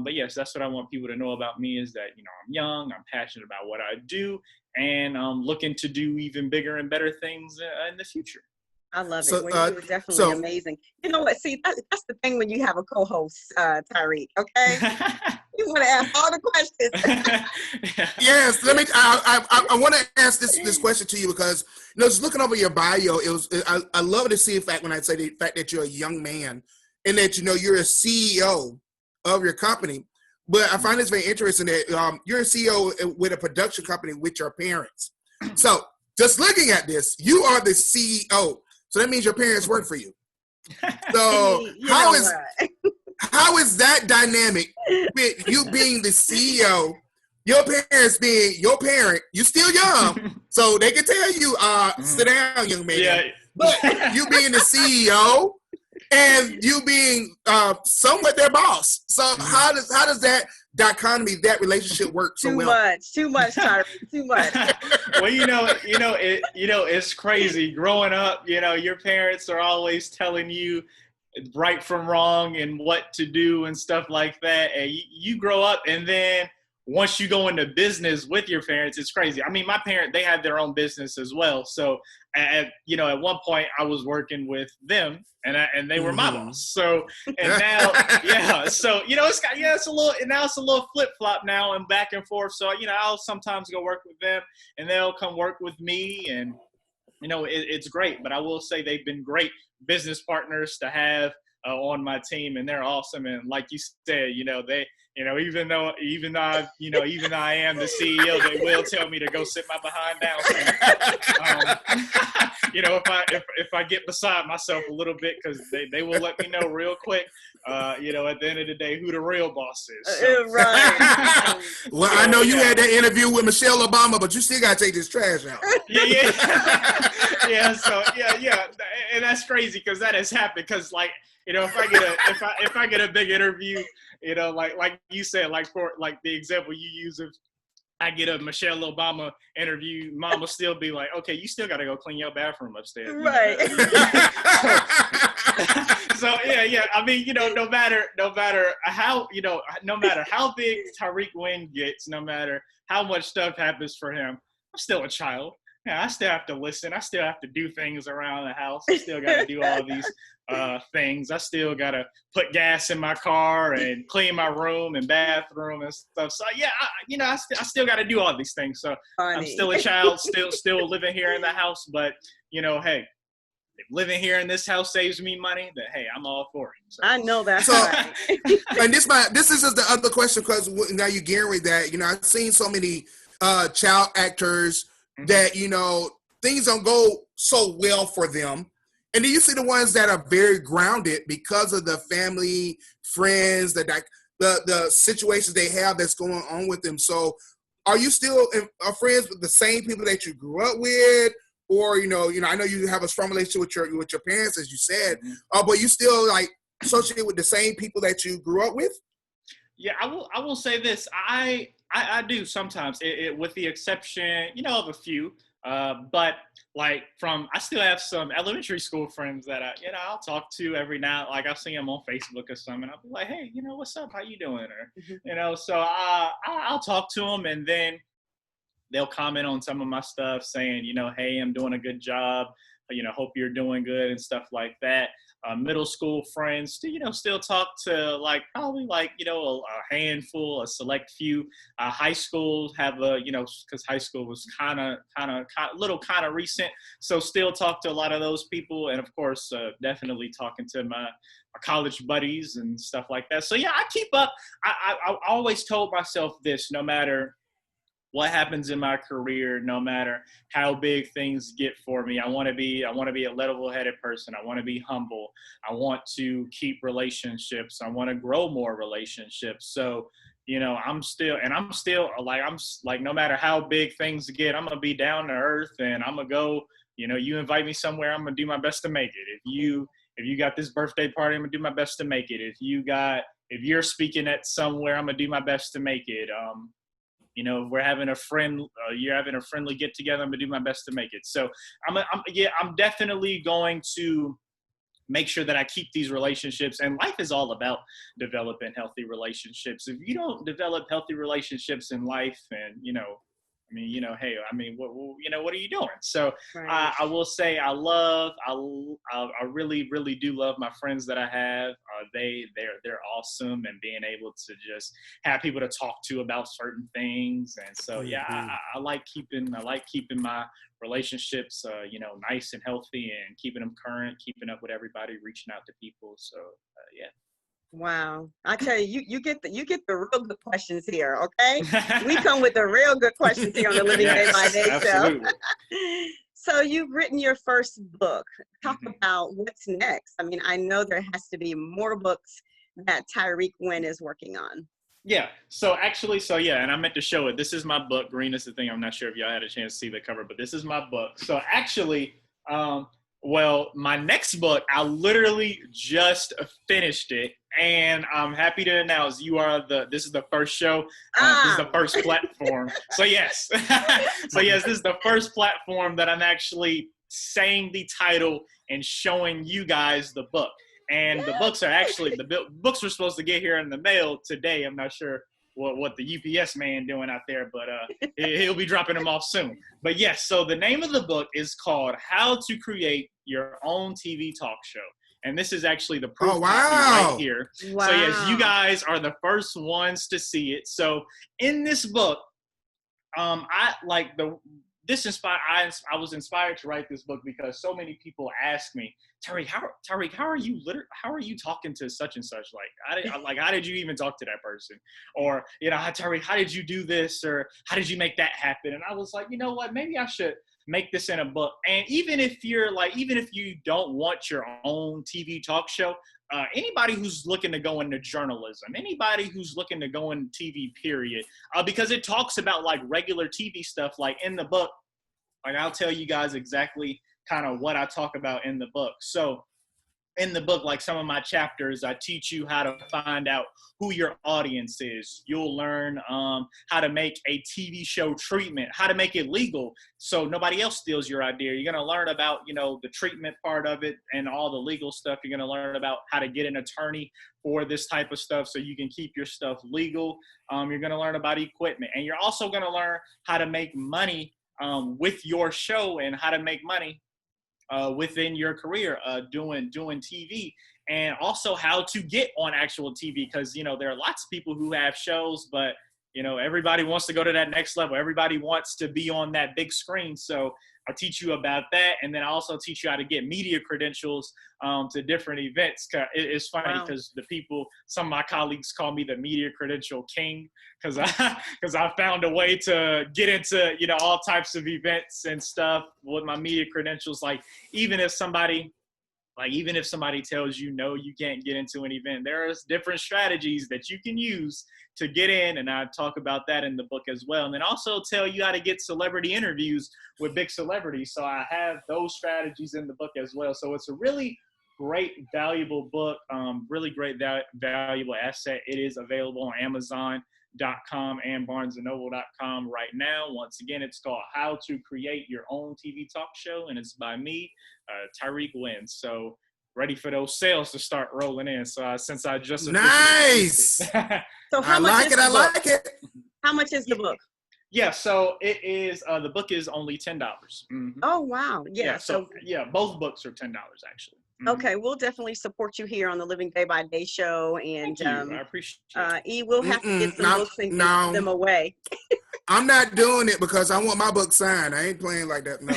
S3: but yes, that's what I want people to know about me is that, I'm young, I'm passionate about what I do, and I'm looking to do even bigger and better things in the future.
S1: I love it. Well, you're definitely amazing. You know what? See, that's the thing when you have a co-host, Tyrik. Okay, you want to ask all the questions.
S2: Yes, I want to ask this question to you because just looking over your bio, I love to see the fact when I say the fact that you're a young man and that you're a CEO of your company. But I find this very interesting that you're a CEO with a production company with your parents. So just looking at this, you are the CEO. So that means your parents work for you. So how is that dynamic with you being the CEO, your parents being your parent? You still young, so they can tell you, sit down, young man. Yeah. But you being the CEO and you being somewhat their boss. So how does that dichotomy, that relationship work so well?
S1: Too much, Tyrik, too much.
S3: Well, it's crazy. Growing up, your parents are always telling you right from wrong and what to do and stuff like that. And you grow up, and then once you go into business with your parents, it's crazy. I mean, my parents, they have their own business as well. So at one point I was working with them and they were my boss. So, and now, so, it's a little flip flop now and back and forth. So, I'll sometimes go work with them and they'll come work with me, and, it's great, but I will say they've been great business partners to have on my team, and they're awesome. And like you said, they, even though I am the CEO, they will tell me to go sit my behind down. If I get beside myself a little bit, because they will let me know real quick, at the end of the day, who the real boss is. So.
S1: Right.
S2: Well, I know you had that interview with Michelle Obama, but you still got to take this trash out.
S3: Yeah. So and that's crazy because that has happened. Because if I get a big interview, like you said, like for like the example you use of, I get a Michelle Obama interview, mom will still be like, okay, you still got to go clean your bathroom upstairs.
S1: Right.
S3: So yeah. I mean, no matter how, no matter how big Tyrik Wynn gets, no matter how much stuff happens for him, I'm still a child. Yeah, I still have to listen. I still have to do things around the house. I still got to do all these things. I still got to put gas in my car and clean my room and bathroom and stuff. So yeah, I still got to do all these things. So funny. I'm still a child, still living here in the house. But hey, if living here in this house saves me money, then hey, I'm all for it. So.
S1: I know that.
S2: So, and this is just the other question, because now you guarantee that I've seen so many child actors that, you know, things don't go so well for them. And then you see the ones that are very grounded because of the family, friends, the situations they have that's going on with them. So are you still friends with the same people that you grew up with? Or, you know, I know you have a strong relationship with your parents, as you said, but you still like associate with the same people that you grew up with?
S3: Yeah, I will say this. I do sometimes, with the exception, you know, of a few. But like I still have some elementary school friends that I'll talk to every now. Like I'll see them on Facebook or something. And I'll be like, hey, you know, what's up? How you doing? Or you know, so I'll talk to them, and then they'll comment on some of my stuff saying, you know, hey, I'm doing a good job. You know, hope you're doing good and stuff like that. Middle school friends, you know, still talk to like probably like, you know, a handful, a select few. High school have you know, because high school was kind of recent. So still talk to a lot of those people. And of course, definitely talking to my college buddies and stuff like that. So yeah, I keep up. I always told myself this, no matter what happens in my career, no matter how big things get for me, I want to be a level-headed person. I want to be humble. I want to keep relationships. I want to grow more relationships. So, you know, I'm still like, no matter how big things get, I'm going to be down to earth, and I'm going to go, you know, you invite me somewhere, I'm going to do my best to make it. If you got this birthday party, I'm going to do my best to make it. If you're speaking at somewhere, I'm going to do my best to make it. You know, if we're having you're having a friendly get together, I'm gonna do my best to make it. So I'm definitely going to make sure that I keep these relationships. And life is all about developing healthy relationships. If you don't develop healthy relationships in life, and you know, I mean, you know, hey, I mean, what are you doing? So
S1: Right.
S3: I will say I really, really do love my friends that I have. They're awesome, and being able to just have people to talk to about certain things. And so, yeah, I like keeping my relationships, you know, nice and healthy, and keeping them current, keeping up with everybody, reaching out to people. So, yeah.
S1: Wow. I tell you, you get the real good questions here, okay? We come with the real good questions here on the Living Day by Day show.
S3: Absolutely.
S1: So you've written your first book. Talk
S3: Mhm.
S1: about what's next. I mean, I know there has to be more books that Tyrik Wynn is working on.
S3: Yeah. So yeah, and I meant to show it. This is my book. Green is the thing. I'm not sure if y'all had a chance to see the cover, but this is my book. So actually, well, my next book, I literally just finished it, and I'm happy to announce this is the first show. This is the first platform. So yes. This is the first platform that I'm actually saying the title and showing you guys the book. And the books are actually, books were supposed to get here in the mail today. I'm not sure what the UPS man doing out there, but he'll be dropping them off soon. But yes, so the name of the book is called How to Create Your Own TV Talk Show. And this is actually the proof copy right here.
S1: Wow.
S3: So yes, you guys are the first ones to see it. So in this book, I was inspired to write this book because so many people ask me, Tyrik, how are you talking to such and such? How did you even talk to that person? Or, you know, Tyrik, how did you do this? Or how did you make that happen? And I was like, you know what, maybe I should make this in a book. And even if you don't want your own TV talk show, anybody who's looking to go into journalism, anybody who's looking to go into TV, period, because it talks about like regular TV stuff, like in the book. Like I'll tell you guys exactly kind of what I talk about in the book. So in the book, like some of my chapters, I teach you how to find out who your audience is. You'll learn how to make a TV show treatment, how to make it legal so nobody else steals your idea. You're going to learn about, you know, the treatment part of it and all the legal stuff. You're going to learn about how to get an attorney for this type of stuff so you can keep your stuff legal. You're going to learn about equipment, and you're also going to learn how to make money with your show, and how to make money within your career doing TV, and also how to get on actual TV, because, you know, there are lots of people who have shows, but, You know, everybody wants to go to that next level. Everybody wants to be on that big screen. So I'll teach you about that. And then I also teach you how to get media credentials to different events. It's funny because some of my colleagues call me the media credential king because I found a way to get into, you know, all types of events and stuff with my media credentials. Like, even if somebody tells you, no, you can't get into an event, there's different strategies that you can use to get in. And I talk about that in the book as well. And then also tell you how to get celebrity interviews with big celebrities. So I have those strategies in the book as well. So it's a really great, valuable book, really great, valuable asset. It is available on Amazon.com and BarnesandNoble.com right now. Once again, it's called How to Create Your Own TV Talk Show, and it's by me, Tyrik Wynn. So ready for those sales to start rolling in. So since I just
S2: nice.
S1: So
S2: I like it. I like it.
S1: How much is the book?
S3: Yeah, so it is. The book is only $10. Mm-hmm.
S1: Oh wow!
S3: Yeah. So both books are $10 actually. Mm-hmm.
S1: Okay, we'll definitely support you here on the Living Day by Day show, and
S3: I appreciate it.
S1: E will have to get some books and give them away.
S2: I'm not doing it because I want my book signed. I ain't playing like that. No.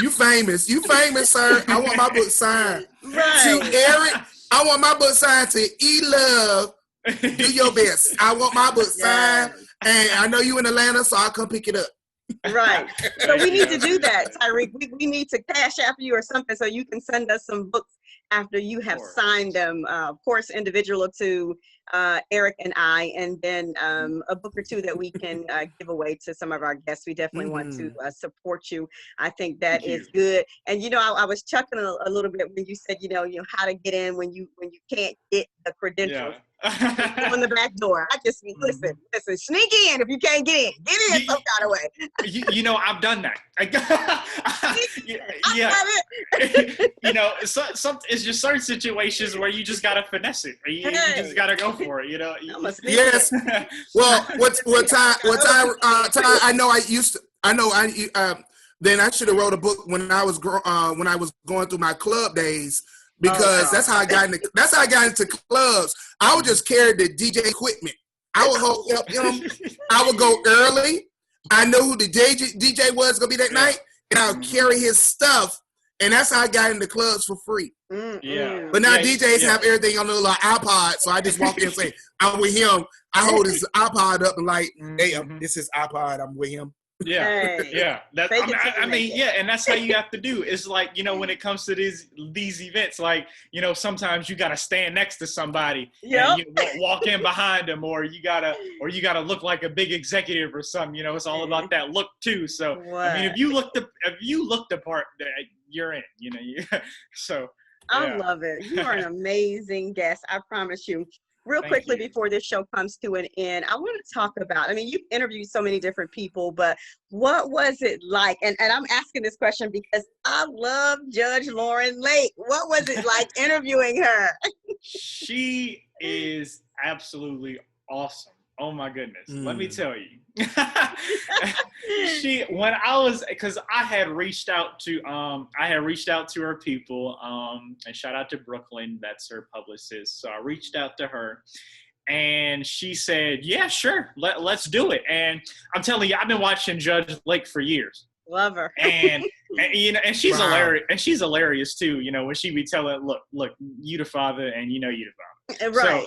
S2: You famous, sir. I want my book signed.
S1: Right.
S2: To Eric, I want my book signed. To E-Love, do your best. I want my book signed, and I know you in Atlanta, so I'll come pick it up.
S1: Right. So we need to do that, Tyrik. We need to cash after you or something so you can send us some books after you have signed them. Of course, individual to Eric and I, and then a book or two that we can give away to some of our guests. We definitely want to support you. I think that is good. And, you know, I was chuckling a little bit when you said, you know, how to get in when you can't get the credentials. On the back door. I just listen, sneak in if you can't get in. Get in some kind of way.
S3: You know, I've done that. You know, it's just certain situations where you just gotta finesse it. You just gotta go for it. You know.
S2: Yes. Well, what time? I know I used to. I know I. Then I should have wrote a book when I was going through my club days. Because that's how I got into clubs. I would just carry the DJ equipment. I would help him. I would go early. I knew who the DJ was gonna be that night, and I would carry his stuff. And that's how I got into clubs for free.
S3: Yeah.
S2: But now DJs have everything on the little iPod, so I just walk in and say, "I'm with him." I hold his iPod up and like, "Hey, this is iPod. I'm with him."
S3: Yeah. That's, I mean, and that's how you have to do. It's like, you know, when it comes to these events, like, you know, sometimes you gotta stand next to somebody and you walk in behind them, or you gotta look like a big executive or something. You know, it's all about that look too. So I mean, if you look the part, you're in. You know, so.
S1: I love it. You are an amazing guest. I promise you. Real quickly before this show comes to an end, I want to talk about, I mean, you've interviewed so many different people, but what was it like? And I'm asking this question because I love Judge Lauren Lake. What was it like interviewing her?
S3: She is absolutely awesome. Oh my goodness. Let me tell you. Because I had reached out to her people, and shout out to Brooklyn, that's her publicist. So I reached out to her and she said, yeah, sure, let's do it. And I'm telling you, I've been watching Judge Lake for years.
S1: Love her.
S3: and you know, and she's hilarious, and she's hilarious too, you know, when she be telling, look, you the father, and you know you the father.
S1: Right.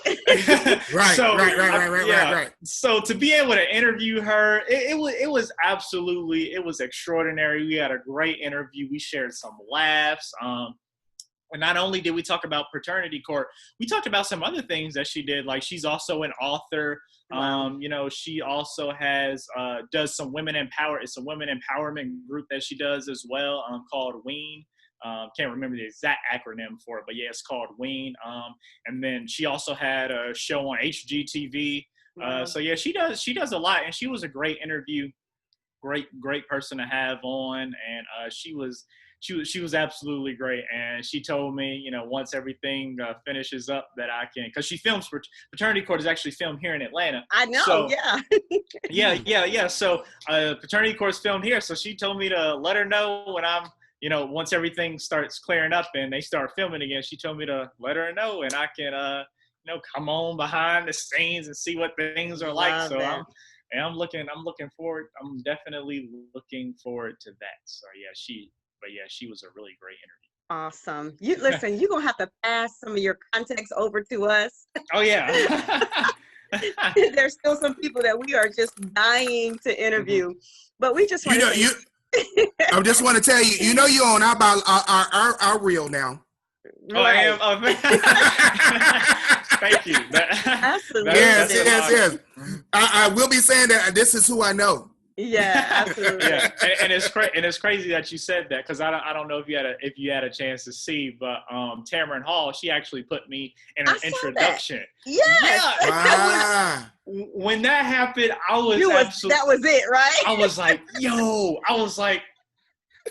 S3: So,
S2: right.
S3: So to be able to interview her, it was absolutely, it was extraordinary. We had a great interview. We shared some laughs. And not only did we talk about paternity court, we talked about some other things that she did. Like, she's also an author. You know, she also does some it's a women empowerment group that she does as well, called WEAN. Can't remember the exact acronym for it, but yeah, it's called WEAN. And then she also had a show on HGTV. So yeah, she does a lot, and she was a great interview, great person to have on, and she was absolutely great. And she told me, you know, once everything finishes up, that I can, because she films for Paternity Court is actually filmed here in Atlanta.
S1: I know,
S3: so,
S1: yeah.
S3: So Paternity Court is filmed here, so she told me to let her know when I'm, you know, once everything starts clearing up and they start filming again, she told me to let her know, and I can, come on behind the scenes and see what things are like.
S1: Love
S3: So
S1: that.
S3: I'm looking forward. I'm definitely looking forward to that. So she was a really great interview.
S1: Awesome. You listen, you're gonna have to pass some of your contacts over to us.
S3: Oh yeah.
S1: There's still some people that we are just dying to interview. But we just want to say
S2: I just want to tell you, you're on our reel now.
S1: right.
S3: Oh, I am. Thank you.
S1: Absolutely.
S2: Yes. I will be saying that this is who I know.
S1: Yeah, absolutely.
S3: Yeah, and it's crazy that you said that, because I don't know if you had a chance to see, but Tamron Hall, she actually put me in her introduction.
S1: Yes.
S3: Yeah.
S2: Wow.
S3: When that happened, I was
S1: that was it, right?
S3: I was like,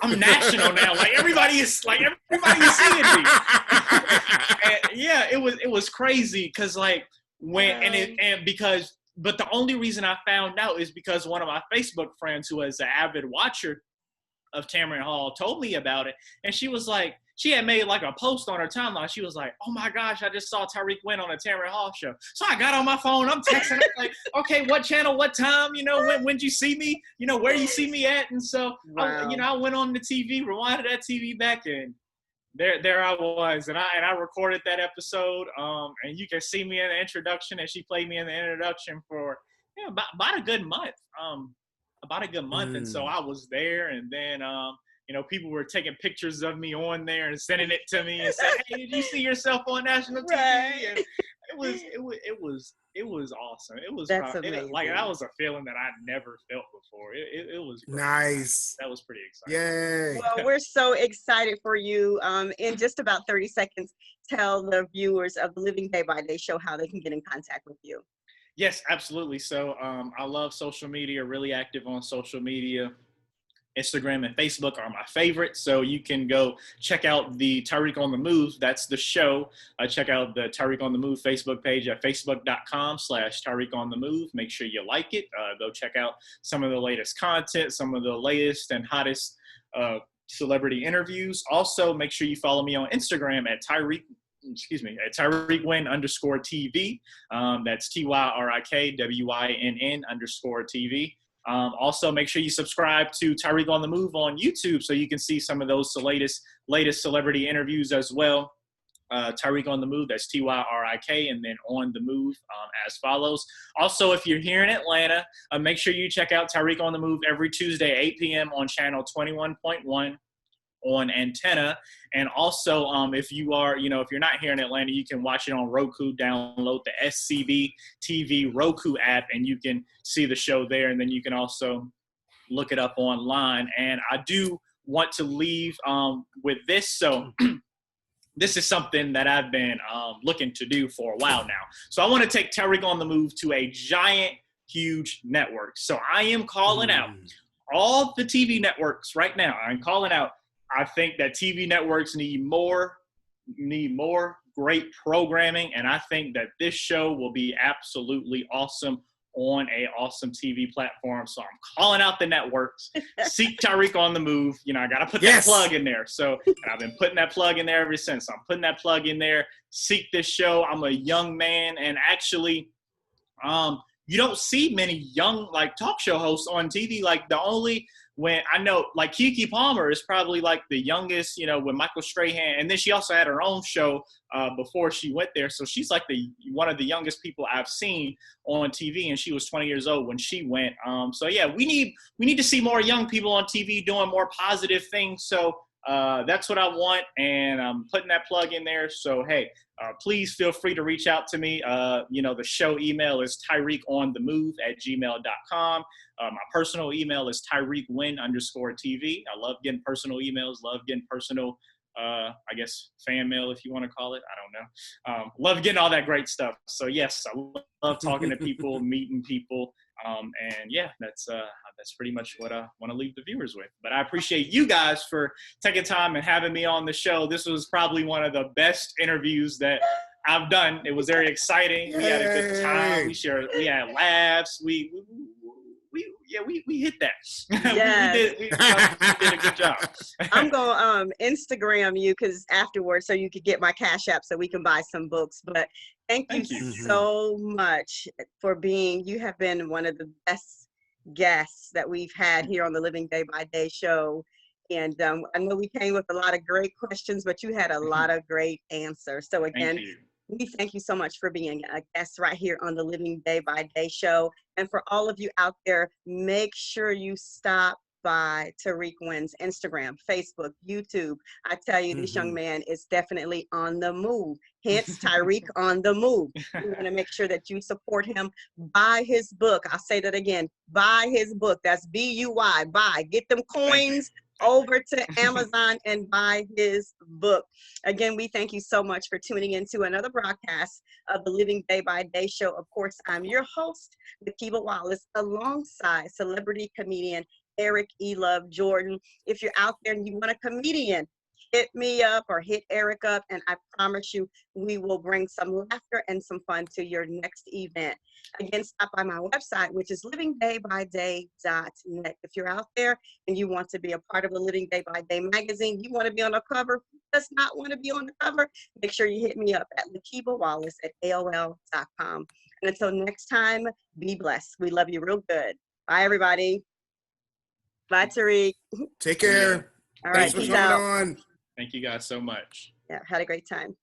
S3: I'm national now. Like everybody is seeing me. And yeah, it was crazy because but the only reason I found out is because one of my Facebook friends, who is an avid watcher of Tamron Hall, told me about it. And she was like, she had made like a post on her timeline. She was like, oh my gosh, I just saw Tyrik Wynn on a Tamron Hall show. So I got on my phone, I'm texting her like, okay, what channel, what time, when'd you see me, where you see me at? And so,
S1: wow.
S3: I went on the TV, rewinded that TV back, and there I was, and I recorded that episode. And you can see me in the introduction, and she played me in the introduction for about a good month. And so I was there, and then people were taking pictures of me on there and sending it to me and saying, "Hey, did you see yourself on national TV?"
S1: Right.
S3: And it was awesome. It was
S1: That's amazing.
S3: that was a feeling that I'd never felt before. It was great.
S2: Nice.
S3: That was pretty exciting.
S2: Yay.
S1: Well, we're so excited for you. In just about 30 seconds, tell the viewers of the Living Day by Day show how they can get in contact with you.
S3: Yes, absolutely. So I love social media, really active on social media. Instagram and Facebook are my favorites. So you can go check out the Tyrik on the Move. That's the show. Check out the Tyrik on the Move Facebook page at facebook.com/Tyrik on the Move. Make sure you like it. Go check out some of the latest content, some of the latest and hottest celebrity interviews. Also, make sure you follow me on Instagram at Tyrik Wynn _TV. That's TYRIKWYNN _TV. Also, make sure you subscribe to Tyrik on the Move on YouTube so you can see some of those latest celebrity interviews as well. Tyrik on the Move, that's TYRIK, and then On the Move as follows. Also, if you're here in Atlanta, make sure you check out Tyrik on the Move every Tuesday, 8 p.m. on channel 21.1 on Antenna. And also, if you're not here in Atlanta, you can watch it on Roku. Download the SCBTV Roku app, and you can see the show there. And then you can also look it up online. And I do want to leave with this. So this is something that I've been looking to do for a while now. So I want to take Tyrik on the Move to a giant, huge network. So I am calling out all the TV networks right now. I'm calling out. I think that TV networks need more great programming, and I think that this show will be absolutely awesome on a awesome TV platform. So I'm calling out the networks. Seek Tyrik on the Move. I got to put that plug in there. So and I've been putting that plug in there ever since. So I'm putting that plug in there. Seek this show. I'm a young man, and actually, you don't see many young talk show hosts on TV. When I know, Keke Palmer is probably the youngest, with Michael Strahan, and then she also had her own show before she went there. So she's one of the youngest people I've seen on TV, and she was 20 years old when she went. So yeah, we need to see more young people on TV doing more positive things. So that's what I want, and I'm putting that plug in there. So hey, please feel free to reach out to me. The show email is tyrikonthemove@gmail.com. My personal email is TyrikWynn _TV. I love getting personal emails, love getting personal, fan mail, if you want to call it. I don't know. Love getting all that great stuff. So yes, I love talking to people, meeting people. And yeah, that's pretty much what I want to leave the viewers with. But I appreciate you guys for taking time and having me on the show. This was probably one of the best interviews that I've done. It was very exciting. We had a good time. We had laughs. We hit that.
S1: Yes.
S3: we did a good job.
S1: I'm going to Instagram you afterwards so you could get my Cash App so we can buy some books. But Thank you
S3: Thank you.
S1: so much for being, you have been one of the best guests that we've had here on the Living Day by Day show. And I know we came with a lot of great questions, but you had a lot of great answers. So again,
S3: Thank you.
S1: we thank you so much for being a guest right here on the Living Day by Day show. And for all of you out there, make sure you stop by Tyrik Wynn's Instagram, Facebook, YouTube. I tell you, this young man is definitely on the move. Hence, Tyrik on the move. We want to make sure that you support him. Buy his book. I'll say that again. Buy his book. That's B-U-Y. Buy. Get them coins over to Amazon and buy his book. Again, we thank you so much for tuning into another broadcast of the Living Day by Day show. Of course, I'm your host, Nakiba Wallace, alongside celebrity comedian Eric E. Love Jordan. If you're out there and you want a comedian, hit me up or hit Eric up, and I promise you we will bring some laughter and some fun to your next event. Again, stop by my website, which is livingdaybyday.net. If you're out there and you want to be a part of the Living Day by Day magazine, you want to be on the cover, who does not want to be on the cover, make sure you hit me up at lakibawallace@aol.com. And until next time, be blessed. We love you real good. Bye, everybody. Bye, Tyrik.
S2: Take care.
S1: All
S2: Thanks
S1: right,
S2: for
S1: peace
S2: coming
S1: out.
S2: on.
S3: Thank you guys so much.
S1: Yeah, had a great time.